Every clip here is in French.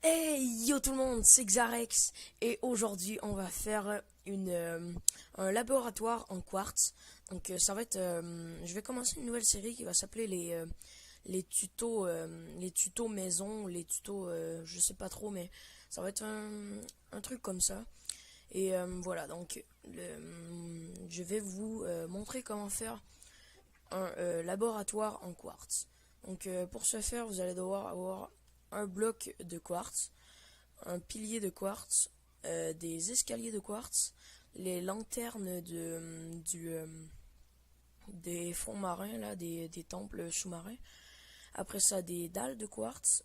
Hey yo tout le monde, c'est Xarex et aujourd'hui on va faire un laboratoire en quartz. Donc ça va être, je vais commencer une nouvelle série qui va s'appeler les tutos maison, les tutos, je sais pas trop, mais ça va être un truc comme ça. Et voilà, donc je vais vous montrer comment faire un laboratoire en quartz. Donc pour ce faire, vous allez devoir avoir un bloc de quartz, un pilier de quartz, des escaliers de quartz, les lanternes des fonds marins, là, des temples sous-marins. Après ça, des dalles de quartz,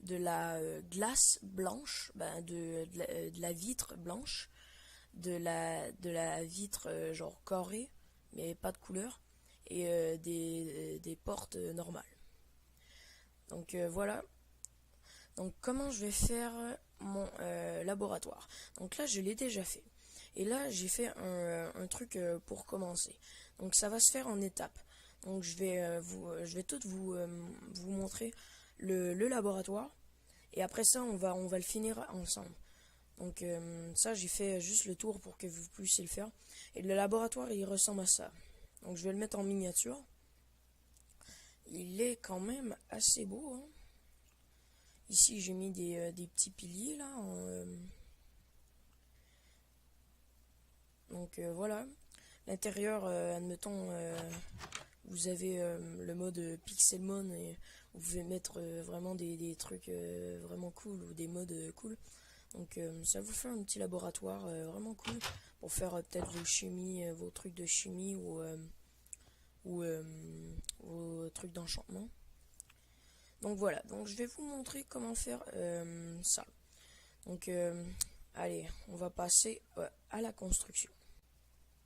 de la glace blanche, de la vitre blanche, de la vitre genre carrée, mais pas de couleur, et des portes normales. Donc voilà. Donc comment je vais faire mon laboratoire. Donc là je l'ai déjà fait. Et là j'ai fait un truc pour commencer. Donc ça va se faire en étapes. Donc je vais tout vous montrer le laboratoire. Et après ça on va le finir ensemble. Donc ça j'ai fait juste le tour pour que vous puissiez le faire. Et le laboratoire il ressemble à ça. Donc je vais le mettre en miniature. Il est quand même assez beau, hein. Ici, j'ai mis des petits piliers là. Donc voilà. L'intérieur, admettons, vous avez le mode Pixelmon et vous pouvez mettre vraiment des trucs vraiment cool ou des modes cool. Donc ça vous fait un petit laboratoire vraiment cool pour faire peut-être vos chimies, vos trucs de chimie ou vos trucs d'enchantement. Donc voilà, donc je vais vous montrer comment faire ça. Donc allez, on va passer à la construction.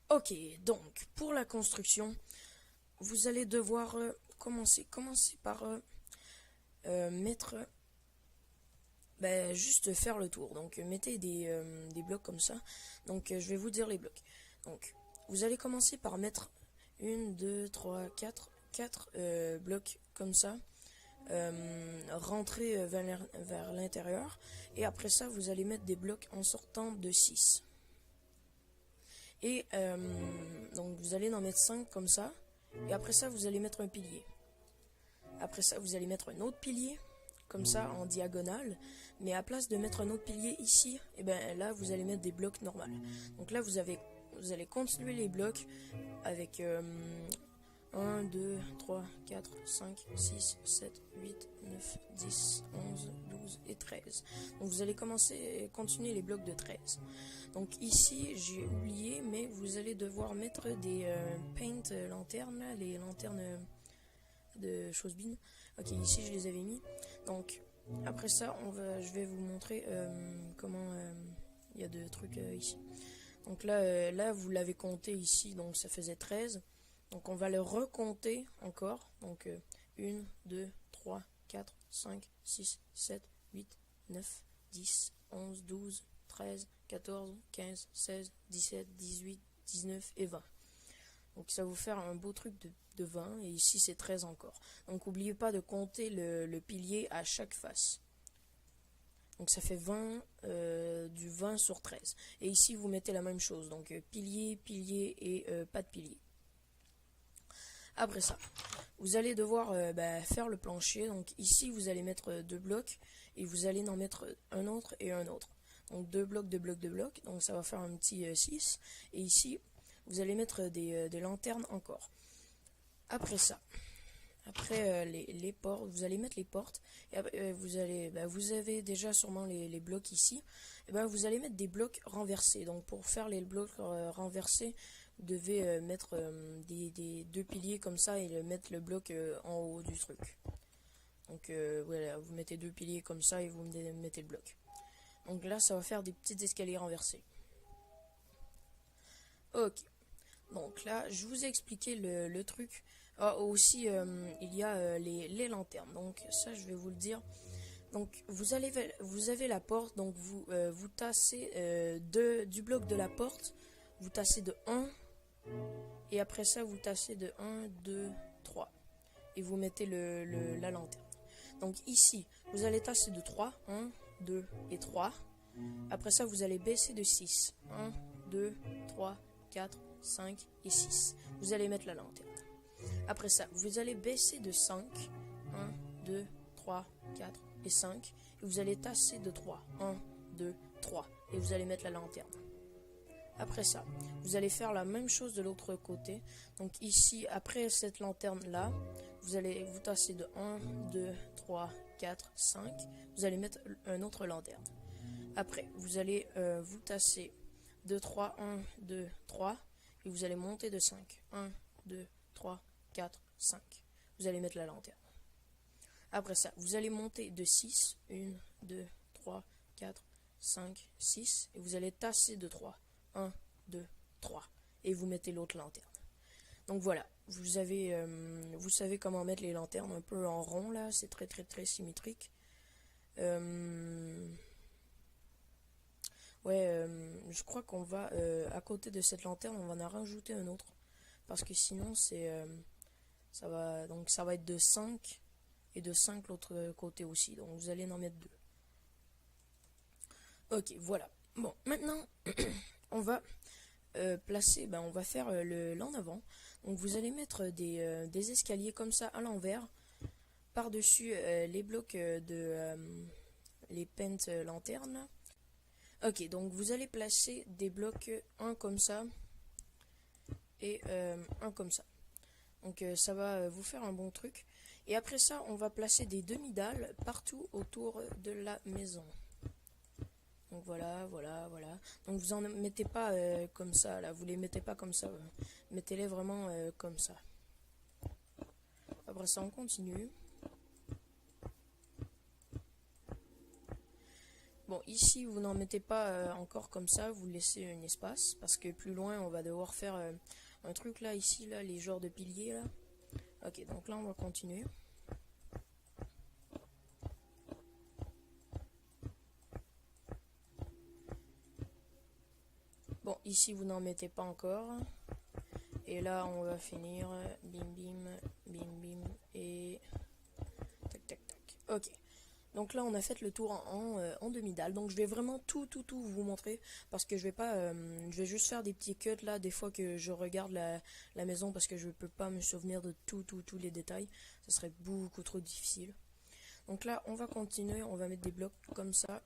Ok, donc pour la construction, vous allez devoir commencer par mettre, juste faire le tour. Donc mettez des blocs comme ça. Donc je vais vous dire les blocs. Donc vous allez commencer par mettre 1, 2, 3, 4 blocs comme ça. Rentrer vers l'intérieur et après ça vous allez mettre des blocs en sortant de 6 et donc vous allez en mettre 5 comme ça et après ça vous allez mettre un pilier, après ça vous allez mettre un autre pilier comme ça en diagonale, mais à place de mettre un autre pilier ici, et ben là vous allez mettre des blocs normaux. Donc là vous allez continuer les blocs avec 1, 2, 3, 4, 5, 6, 7, 8, 9, 10, 11, 12 et 13. Donc vous allez continuer les blocs de 13. Donc ici, j'ai oublié, mais vous allez devoir mettre des paint lanternes, là, les lanternes de Chosebin. Ok, ici je les avais mis. Donc après ça, je vais vous montrer comment il y a deux trucs ici. Donc là, vous l'avez compté ici, donc ça faisait 13. Donc on va le recompter encore. Donc 1, 2, 3, 4, 5, 6, 7, 8, 9, 10, 11, 12, 13, 14, 15, 16, 17, 18, 19 et 20. Donc ça va vous faire un beau truc de 20. Et ici c'est 13 encore. Donc n'oubliez pas de compter le pilier à chaque face. Donc ça fait 20, du 20 sur 13. Et ici vous mettez la même chose. Donc pilier, pilier et pas de pilier. Après ça, vous allez devoir faire le plancher. Donc ici, vous allez mettre deux blocs et vous allez en mettre un autre et un autre. Donc deux blocs, deux blocs, deux blocs. Donc ça va faire un petit 6. Et ici, vous allez mettre des lanternes encore. Après ça, après les portes, vous allez mettre les portes. Et après, vous avez déjà sûrement les blocs ici. Et vous allez mettre des blocs renversés. Donc pour faire les blocs renversés, vous devez mettre des deux piliers comme ça et mettre le bloc en haut du truc. Donc voilà, vous mettez deux piliers comme ça et vous mettez le bloc. Donc là, ça va faire des petits escaliers renversés. Ok. Donc là, je vous ai expliqué le truc. Ah, aussi, il y a les lanternes. Donc ça, je vais vous le dire. Donc vous avez la porte. Donc vous tassez du bloc de la porte. Vous tassez de 1. Et après ça, vous tassez de 1, 2, 3. Et vous mettez la lanterne. Donc ici, vous allez tasser de 3. 1, 2 et 3. Après ça, vous allez baisser de 6. 1, 2, 3, 4, 5 et 6. Vous allez mettre la lanterne. Après ça, vous allez baisser de 5. 1, 2, 3, 4 et 5. Et vous allez tasser de 3. 1, 2, 3. Et vous allez mettre la lanterne. Après ça, vous allez faire la même chose de l'autre côté. Donc ici, après cette lanterne-là, vous allez vous tasser de 1, 2, 3, 4, 5. Vous allez mettre une autre lanterne. Après, vous allez vous tasser de 3, 1, 2, 3. Et vous allez monter de 5. 1, 2, 3, 4, 5. Vous allez mettre la lanterne. Après ça, vous allez monter de 6. 1, 2, 3, 4, 5, 6. Et vous allez tasser de 3. 1, 2, 3. Et vous mettez l'autre lanterne. Donc voilà, vous savez comment mettre les lanternes un peu en rond là. C'est très très très symétrique. Je crois qu'on va, à côté de cette lanterne, on va en rajouter un autre. Parce que sinon, ça va être de 5 et de 5 l'autre côté aussi. Donc vous allez en mettre 2. Ok, voilà. Bon, maintenant, on va placer, on va faire l'en avant. Donc vous allez mettre des escaliers comme ça à l'envers, par-dessus les blocs les pentes lanternes. Ok, donc vous allez placer des blocs, un comme ça et un comme ça. Donc ça va vous faire un bon truc. Et après ça, on va placer des demi-dalles partout autour de la maison. Donc voilà. Donc vous en mettez pas comme ça, là. Vous les mettez pas comme ça. Mettez-les vraiment comme ça. Après ça, on continue. Bon, ici, vous n'en mettez pas encore comme ça. Vous laissez un espace. Parce que plus loin, on va devoir faire un truc là, ici, là, les genres de piliers, là. Ok, donc là, on va continuer. Bon, ici, vous n'en mettez pas encore. Et là, on va finir. Bim, bim, et... Tac, tac, tac. Ok. Donc là, on a fait le tour en demi-dalle. Donc je vais vraiment tout vous montrer. Parce que je vais pas... je vais juste faire des petits cuts là, des fois que je regarde la maison. Parce que je peux pas me souvenir de tous les détails. Ce serait beaucoup trop difficile. Donc là, on va continuer. On va mettre des blocs comme ça.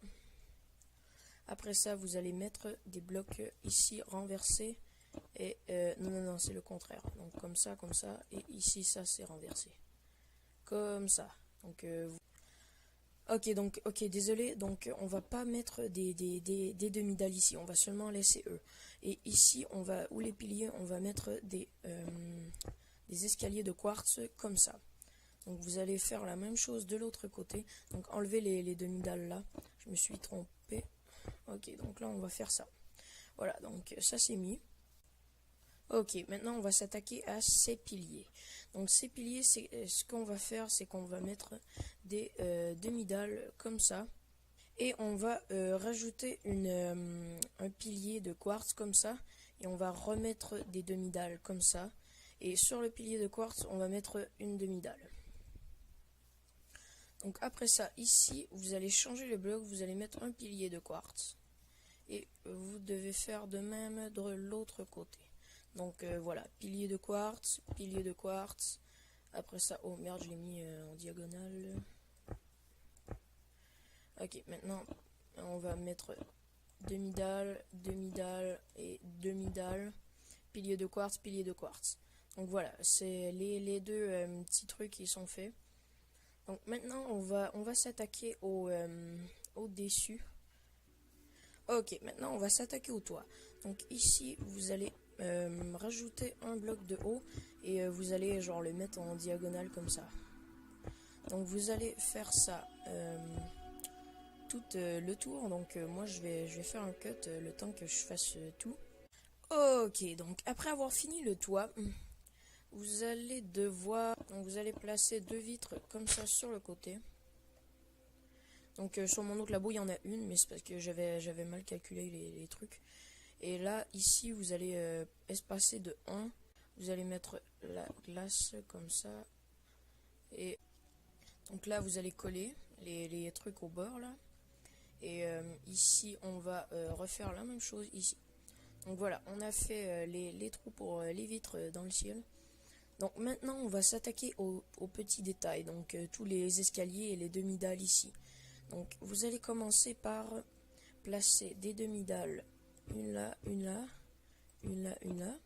Après ça, vous allez mettre des blocs ici renversés. Et non, c'est le contraire. Donc comme ça. Et ici, ça, c'est renversé. Comme ça. Donc... Ok, désolé, donc on va pas mettre des demi-dalles ici, on va seulement laisser eux. Et ici, où les piliers, on va mettre des escaliers de quartz comme ça. Donc vous allez faire la même chose de l'autre côté. Donc enlevez les demi-dalles là, je me suis trompé. Ok, donc là on va faire ça. Voilà, donc ça c'est mis. Ok, maintenant on va s'attaquer à ces piliers. Donc ces piliers, ce qu'on va faire, c'est qu'on va mettre des demi-dalles comme ça. Et on va rajouter un pilier de quartz comme ça. Et on va remettre des demi-dalles comme ça. Et sur le pilier de quartz, on va mettre une demi-dalle. Donc après ça, ici, vous allez changer le bloc, vous allez mettre un pilier de quartz. Et vous devez faire de même de l'autre côté. Donc voilà, pilier de quartz. Après ça, oh merde, je l'ai mis en diagonale. Ok, maintenant, on va mettre demi-dalle et demi-dalle. Pilier de quartz. Donc voilà, c'est les deux petits trucs qui sont faits. Donc maintenant, on va s'attaquer au dessus. Ok, maintenant, on va s'attaquer au toit. Donc ici, vous allez... rajouter un bloc de haut et vous allez genre le mettre en diagonale comme ça. Donc vous allez faire ça tout le tour. Donc moi je vais faire un cut le temps que je fasse tout. Ok, donc après avoir fini le toit, vous allez placer deux vitres comme ça sur le côté. Donc sur mon autre labo il y en a une, mais c'est parce que j'avais mal calculé les trucs. Et là, ici, vous allez espacer de 1. Vous allez mettre la glace comme ça. Et donc là, vous allez coller les trucs au bord, là. Et ici, on va refaire la même chose ici. Donc voilà, on a fait les trous pour les vitres dans le ciel. Donc maintenant, on va s'attaquer aux petits détails. Donc tous les escaliers et les demi-dalles ici. Donc vous allez commencer par placer des demi-dalles. Une là, une là, une là, une là.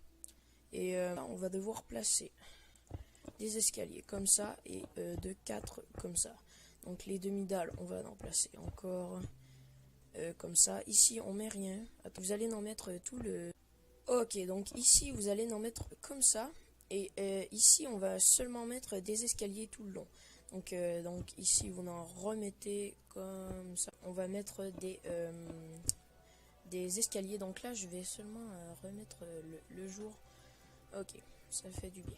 Et on va devoir placer des escaliers comme ça et de 4 comme ça. Donc les demi-dalles, on va en placer encore comme ça. Ici, on met rien. Vous allez en mettre tout le... Ok, donc ici, vous allez en mettre comme ça. Et ici, on va seulement mettre des escaliers tout le long. Donc ici, vous en remettez comme ça. On va mettre des escaliers. Donc là, je vais seulement remettre le jour. Ok, ça fait du bien.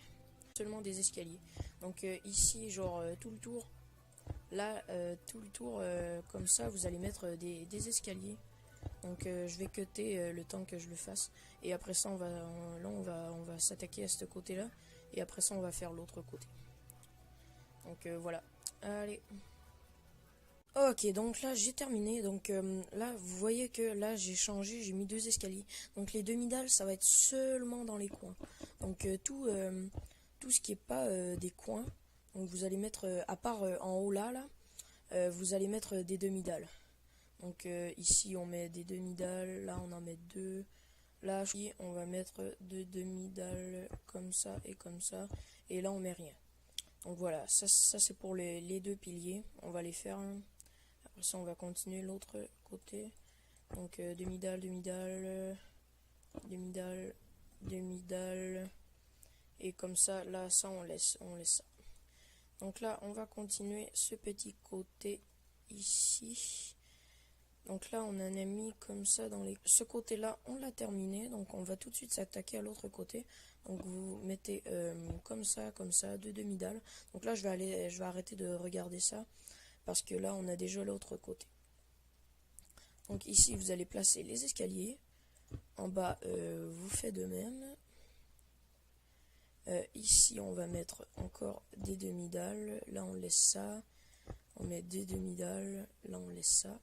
Seulement des escaliers. Donc ici, genre tout le tour. Là, tout le tour, comme ça, vous allez mettre des escaliers. Donc je vais cutter le temps que je le fasse. Et après ça, on va s'attaquer à ce côté-là. Et après ça, on va faire l'autre côté. Donc voilà. Allez. Ok, donc là j'ai terminé. Donc là, vous voyez que là j'ai changé, j'ai mis 2 escaliers. Donc les demi-dalles, ça va être seulement dans les coins. Donc tout ce qui est pas des coins. Donc vous allez mettre, à part en haut là, vous allez mettre des demi-dalles. Donc ici on met des demi-dalles, là on en met 2. Là on va mettre 2 demi-dalles comme ça et comme ça. Et là on met rien. Donc voilà, ça c'est pour les 2 piliers. On va les faire. Après ça on va continuer l'autre côté. Donc demi-dalle, demi-dalle, demi-dalle, demi-dalle. Et comme ça, là ça on laisse ça. Donc là on va continuer ce petit côté ici. Donc là, on en a mis comme ça dans les... Ce côté-là, on l'a terminé. Donc on va tout de suite s'attaquer à l'autre côté. Donc vous mettez comme ça, 2 demi-dalles. Donc là, je vais arrêter de regarder ça. Parce que là, on a déjà l'autre côté. Donc ici, vous allez placer les escaliers. En bas, vous faites de même. Ici, on va mettre encore des demi-dalles. Là, on laisse ça. On met des demi-dalles. Là, on laisse ça.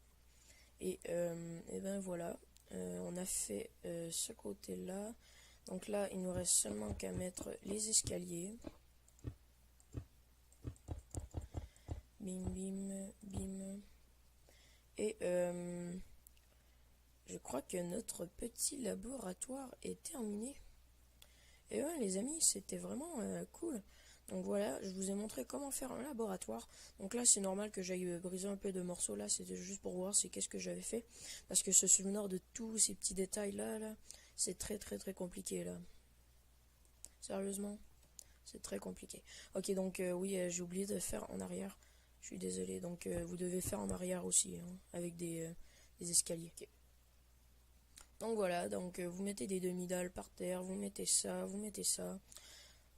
Et ben voilà, on a fait ce côté-là. Donc là, il nous reste seulement qu'à mettre les escaliers. Bim, bim, bim. Et je crois que notre petit laboratoire est terminé. Et ouais, les amis, c'était vraiment cool. Donc voilà, je vous ai montré comment faire un laboratoire. Donc là, c'est normal que j'aille briser un peu de morceaux là. C'était juste pour voir c'est qu'est-ce que j'avais fait. Parce que se souvenir de tous ces petits détails là, c'est très compliqué là. Sérieusement, c'est très compliqué. Ok, donc oui, j'ai oublié de faire en arrière. Je suis désolé. Donc vous devez faire en arrière aussi, hein, avec des escaliers. Okay. Donc voilà, donc vous mettez des demi-dalles par terre, vous mettez ça, vous mettez ça.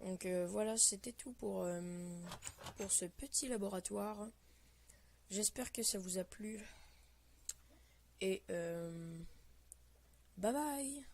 Donc voilà, c'était tout pour ce petit laboratoire. J'espère que ça vous a plu. Et bye bye!